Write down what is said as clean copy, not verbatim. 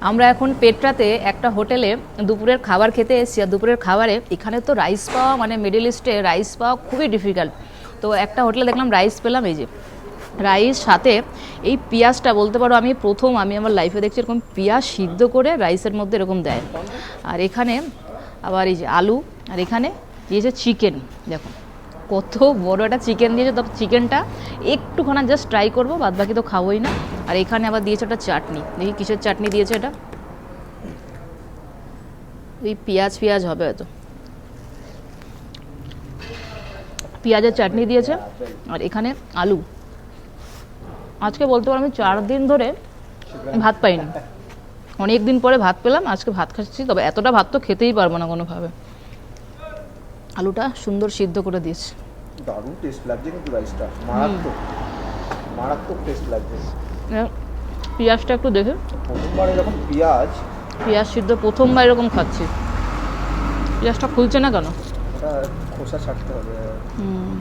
আমরা এখন পেটরাতে একটা হোটেলে দুপুরের খাবার খেতে এসেছি। আর দুপুরের খাবারে এখানে তো রাইস পাওয়া মানে মিডল ইস্টে রাইস পাওয়া খুবই ডিফিকাল্ট। তো একটা হোটেলে দেখলাম রাইস পেলাম, এই যে রাইস সাথে এই পেঁয়াজটা বলতে পারো আমি আমার লাইফে দেখছি এরকম পেঁয়াজ সিদ্ধ করে রাইসের মধ্যে এরকম দেয়। আর এখানে আবার এই যে আলু, আর এখানে দিয়েছে চিকেন। দেখো কত বড় একটা চিকেন দিয়েছে, তবে চিকেনটা একটুখানা জাস্ট ট্রাই করবো, বাদ বাকি তো খাবোই না। আর এখানে আবার দিয়েছে একটা চাটনি, দেখি কিসের চাটনি দিয়েছে এটা, এই পেঁয়াজ হবে হয়তো, পেঁয়াজের চাটনি দিয়েছে। আর এখানে আলু। আজকে বলতে পারো আমি 4 দিন ধরে ভাত পাইনি, অনেক দিন পরে ভাত পেলাম, আজকে ভাত খাচ্ছি। তবে এতটা ভাত তো খেতেই পারবো না কোনোভাবে। আলুটা সুন্দর সিদ্ধ করে দিয়েছে, দারুণ টেস্ট লাগছে কিন্তু রাইসটা মারাত্মক মারাত্মক টেস্ট লাগছে। পেঁয়াজটা একটু দেখে, প্রথমবার এরকম পেঁয়াজ সিদ্ধ প্রথমবার এরকম খাচ্ছি। পেঁয়াজটা খুলছে না কেন? ওটা খোসা ছাড়তে হবে। হুম।